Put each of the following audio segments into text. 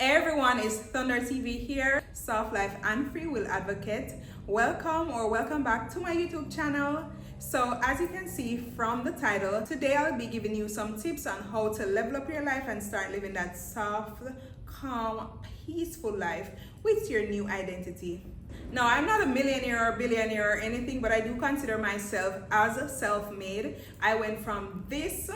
Hey everyone, it's Thunder TV here, Soft Life and Free Will Advocate. Welcome back to my YouTube channel. So as you can see from the title, today I'll be giving you some tips on how to level up your life and start living that soft, calm, peaceful life with your new identity. Now, I'm not a millionaire or billionaire or anything, but I do consider myself as self-made. I went from this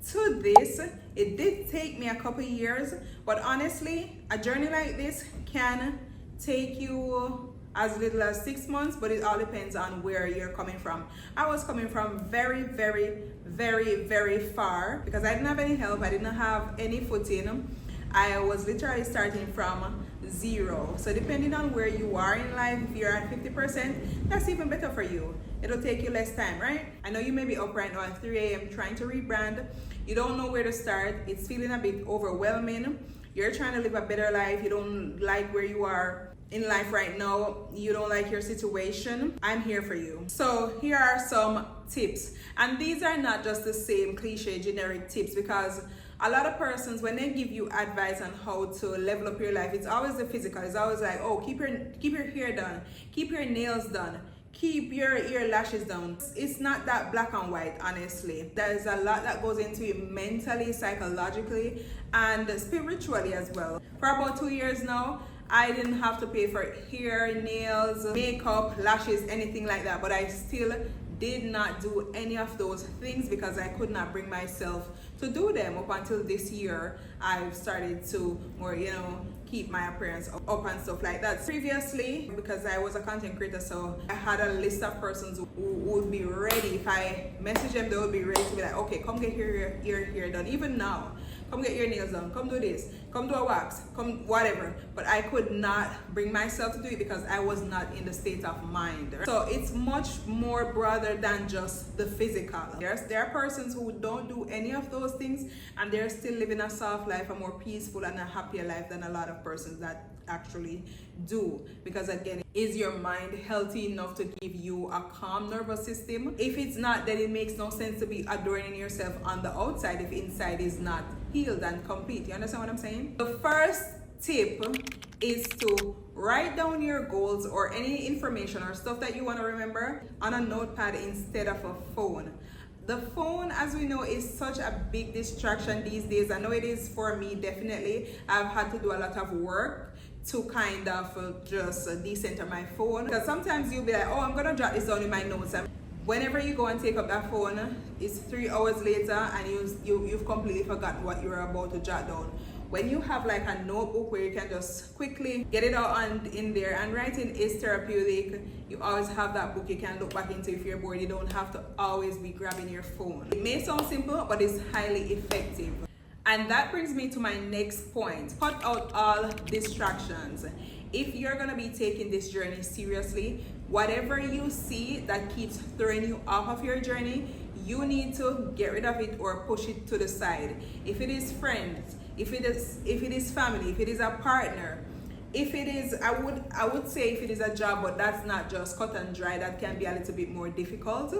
to this. It did take me a couple years, but honestly, a journey like this can take you as little as 6 months, but it all depends on where you're coming from. I was coming from very far because I didn't have any help. I didn't have any footing. I was literally starting from zero. So depending on where you are in life, if you're at 50%, that's even better for you. It'll take you less time, right? I know you may be up right now at 3 a.m. trying to rebrand. You don't know where to start. It's feeling a bit overwhelming. You're trying to live a better life. You don't like where you are in life right now. You don't like your situation. I'm here for you. So here are some tips. And these are not just the same cliche generic tips, because a lot of persons, when they give you advice on how to level up your life, it's always the physical. It's always like, oh, keep your hair done, keep your nails done, keep your eyelashes done. It's not that black and white, honestly. There's a lot that goes into it mentally, psychologically, and spiritually as well. For about 2 years now, I didn't have to pay for hair, nails, makeup, lashes, anything like that, but I still did not do any of those things because I could not bring myself to do them. Up until this year, I've started to more, keep my appearance up and stuff like that. Previously, because I was a content creator, so I had a list of persons who would be ready. If I message them, they would be ready to be like, okay, come get your hair done. Even now, come get your nails done, come do this, come do a wax, come whatever. But I could not bring myself to do it because I was not in the state of mind. So it's much more broader than just the physical. There are persons who don't do any of those things and they're still living a soft life, a more peaceful and a happier life than a lot of persons that actually do. Because again, is your mind healthy enough to give you a calm nervous system? If it's not, then it makes no sense to be adorning yourself on the outside if inside is not healed and complete. You understand what I'm saying? The first tip is to write down your goals or any information or stuff that you want to remember on a notepad instead of a phone. The phone, as we know, is such a big distraction these days. I know it is for me, definitely. I've had to do a lot of work to kind of just decenter my phone, because sometimes you'll be like, oh, I'm gonna jot this down in my notes, and whenever you go and take up that phone, it's 3 hours later and you've completely forgotten what you were about to jot down. When you have like a notebook where you can just quickly get it all in there, and writing is therapeutic. You always have that book you can look back into if you're bored. You don't have to always be grabbing your phone. It may sound simple, but it's highly effective. And that brings me to my next point. Cut out all distractions. If you're gonna be taking this journey seriously, whatever you see that keeps throwing you off of your journey, you need to get rid of it or push it to the side. If it is friends, if it is family, if it is a partner, if it is, I would say if it is a job, but that's not just cut and dry. That can be a little bit more difficult.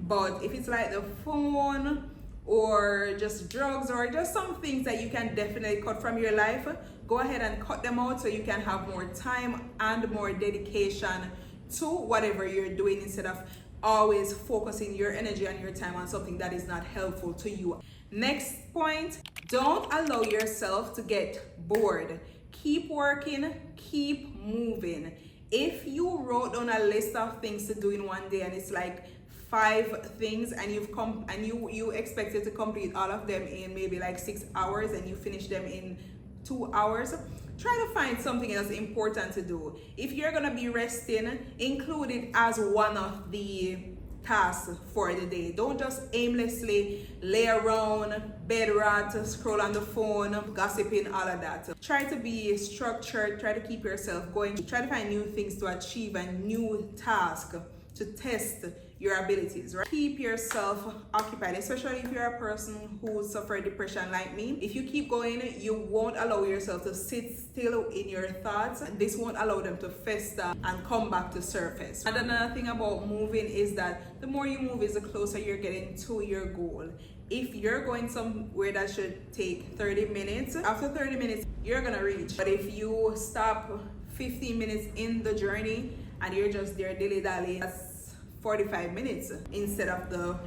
But if it's like the phone or just drugs or just some things that you can definitely cut from your life, go ahead and cut them out so you can have more time and more dedication to whatever you're doing, instead of always focusing your energy and your time on something that is not helpful to you. Next point, don't allow yourself to get bored. Keep working, keep moving. If you wrote down a list of things to do in one day and it's like 5 things and you expected to complete all of them in maybe like 6 hours and you finish them in 2 hours, try to find something else important to do. If you're gonna be resting, include it as one of the tasks for the day. Don't just aimlessly lay around, bed rot, scroll on the phone, gossiping, all of that. Try to be structured, try to keep yourself going, try to find new things to achieve and new tasks to test your abilities, right? Keep yourself occupied, especially if you're a person who suffers depression like me. If you keep going, you won't allow yourself to sit still in your thoughts. This won't allow them to fester and come back to surface. And another thing about moving is that the more you move is the closer you're getting to your goal. If you're going somewhere that should take 30 minutes, after 30 minutes, you're gonna reach. But if you stop 15 minutes in the journey and you're just there dilly-dally, that's 45 minutes instead of the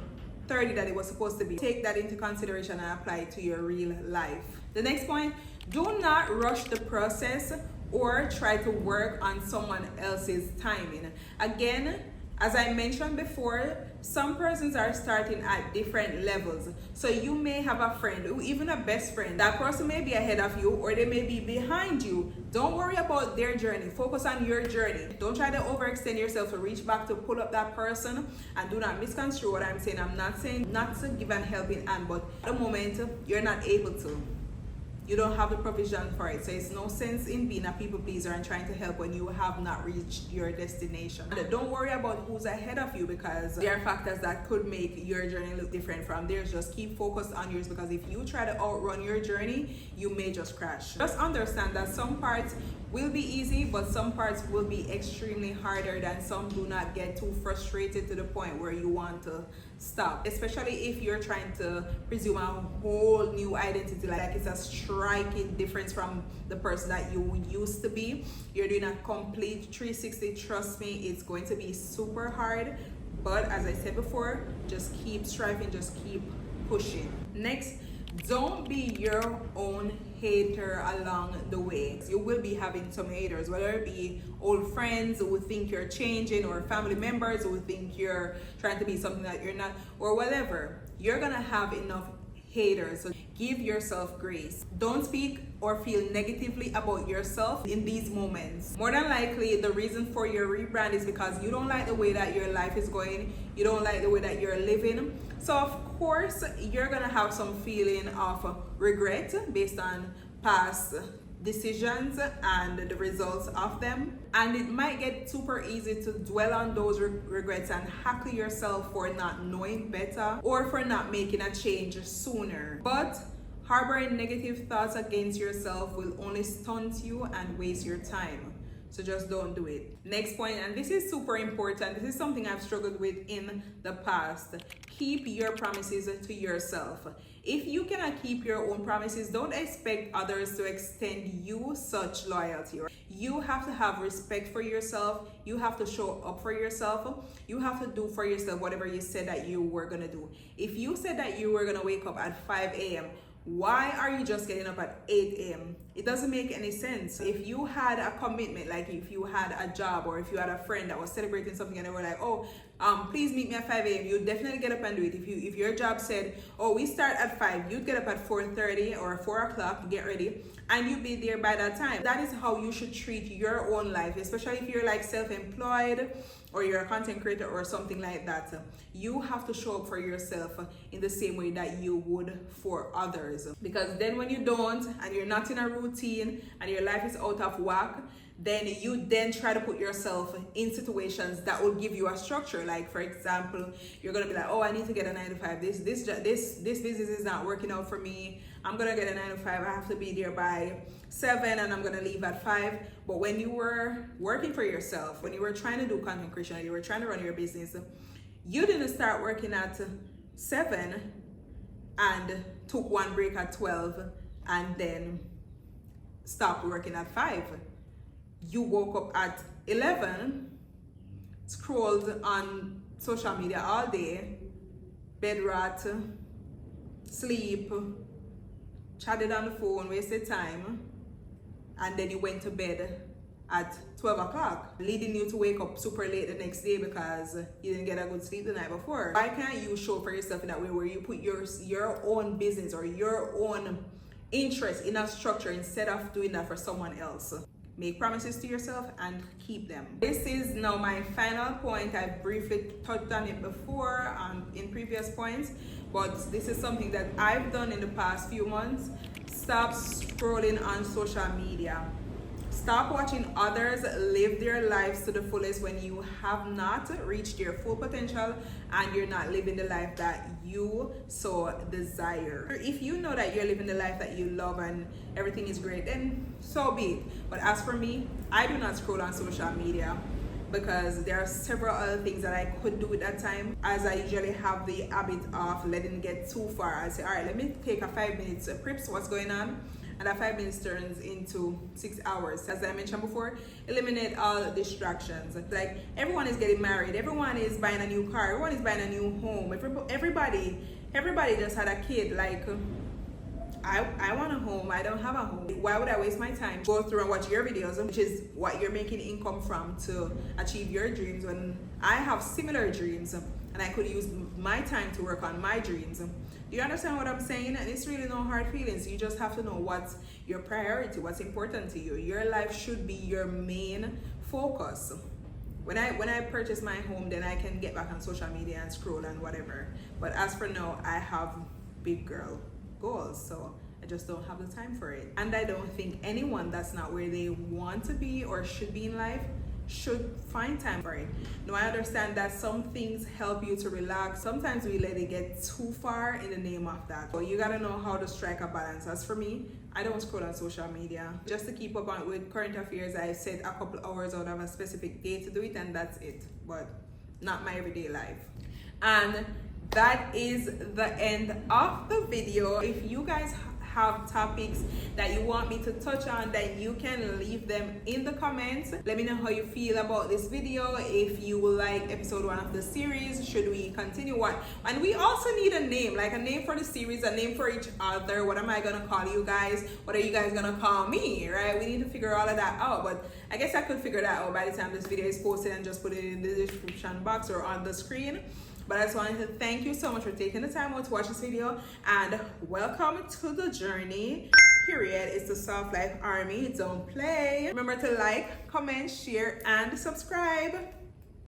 30 that it was supposed to be. Take that into consideration and apply it to your real life. The next point, do not rush the process or try to work on someone else's timing. Again, as I mentioned before, some persons are starting at different levels. So you may have a friend, or even a best friend. That person may be ahead of you or they may be behind you. Don't worry about their journey. Focus on your journey. Don't try to overextend yourself to reach back to pull up that person. And do not misconstrue what I'm saying. I'm not saying not to give an helping hand, but at the moment, you're not able to. You don't have the provision for it. So it's no sense in being a people pleaser and trying to help when you have not reached your destination. And don't worry about who's ahead of you, because there are factors that could make your journey look different from theirs. Just keep focused on yours, because if you try to outrun your journey, you may just crash. Just understand that some parts will be easy, but some parts will be extremely harder, than some do not get too frustrated to the point where you want to stop. Especially if you're trying to presume a whole new identity, like it's a striking difference from the person that you used to be. You're doing a complete 360. Trust me, it's going to be super hard, but as I said before, just keep striving, just keep pushing. Next, don't be your own hater along the way. You will be having some haters, whether it be old friends who think you're changing, or family members who think you're trying to be something that you're not, or whatever. You're gonna have enough haters, so give yourself grace. Don't speak or feel negatively about yourself in these moments. More than likely, the reason for your rebrand is because you don't like the way that your life is going. You don't like the way that you're living. So of course, you're gonna have some feeling of regret based on past decisions and the results of them. And it might get super easy to dwell on those regrets and hackle yourself for not knowing better or for not making a change sooner. But harboring negative thoughts against yourself will only stunt you and waste your time. So just don't do it. Next point, and this is super important. This is something I've struggled with in the past. Keep your promises to yourself. If you cannot keep your own promises, don't expect others to extend you such loyalty. You have to have respect for yourself. You have to show up for yourself. You have to do for yourself whatever you said that you were gonna do. If you said that you were gonna wake up at 5 a.m., why are you just getting up at 8 a.m.? It doesn't make any sense. If you had a commitment, like if you had a job or if you had a friend that was celebrating something and they were like, oh, please meet me at 5 a.m., you'd definitely get up and do it. If your job said, oh, we start at 5, you'd get up at 4:30 or 4 o'clock, get ready, and you'd be there by that time. That is how you should treat your own life, especially if you're like self-employed or you're a content creator or something like that. You have to show up for yourself in the same way that you would for others. Because then when you don't, and you're not in a routine and your life is out of whack, then you then try to put yourself in situations that will give you a structure. Like for example, you're gonna be like, oh, I need to get a 9 to 5. This business is not working out for me. I'm gonna get a 9 to 5. I have to be there by 7 and I'm gonna leave at 5. But when you were working for yourself, when you were trying to do content creation, you were trying to run your business, you didn't start working at 7 and took one break at 12 and then stopped working at 5. You woke up at 11, scrolled on social media all day, bed rot, sleep, chatted on the phone, wasted time, and then you went to bed at 12 o'clock, leading you to wake up super late the next day because you didn't get a good sleep the night before. Why can't you show for yourself in that way, where you put your own business or your own interest in a structure instead of doing that for someone else? Make promises to yourself and keep them. This is now my final point. I briefly touched on it before in previous points, but this is something that I've done in the past few months. Stop scrolling on social media. Stop watching others live their lives to the fullest when you have not reached your full potential and you're not living the life that you so desire. If you know that you're living the life that you love and everything is great, then so be it. But as for me, I do not scroll on social media because there are several other things that I could do at that time, as I usually have the habit of letting it get too far. I say, all right, let me take a 5 minutes prips, what's going on? And that 5 minutes turns into 6 hours. As I mentioned before, eliminate all distractions. Like, everyone is getting married, everyone is buying a new car, everyone is buying a new home, everybody just had a kid. Like, I want a home, I don't have a home. Why would I waste my time go through and watch your videos, which is what you're making income from to achieve your dreams, when I have similar dreams and I could use my time to work on my dreams? Do you understand what I'm saying? And it's really no hard feelings. You just have to know what's your priority, what's important to you. Your life should be your main focus. When I purchase my home, then I can get back on social media and scroll and whatever. But as for now, I have big girl goals, so I just don't have the time for it. And I don't think anyone that's not where they want to be or should be in life should find time for it. Now, I understand that some things help you to relax. Sometimes we let it get too far in the name of that. So you gotta know how to strike a balance. As for me, I don't scroll on social media. Just to keep up on with current affairs, I set a couple hours out of a specific day to do it, and that's it. But not my everyday life. And that is the end of the video. If you guys have topics that you want me to touch on, then you can leave them in the comments. Let me know how you feel about this video. If you will like episode 1 of the series, should we continue what? And we also need a name, like a name for the series, a name for each other. What am I gonna call you guys? What are you guys gonna call me, right? We need to figure all of that out, but I guess I could figure that out by the time this video is posted and just put it in the description box or on the screen. But I just wanted to thank you so much for taking the time out to watch this video, and welcome to the journey. Period. It's the Soft Life Army. Don't play. Remember to like, comment, share, and subscribe.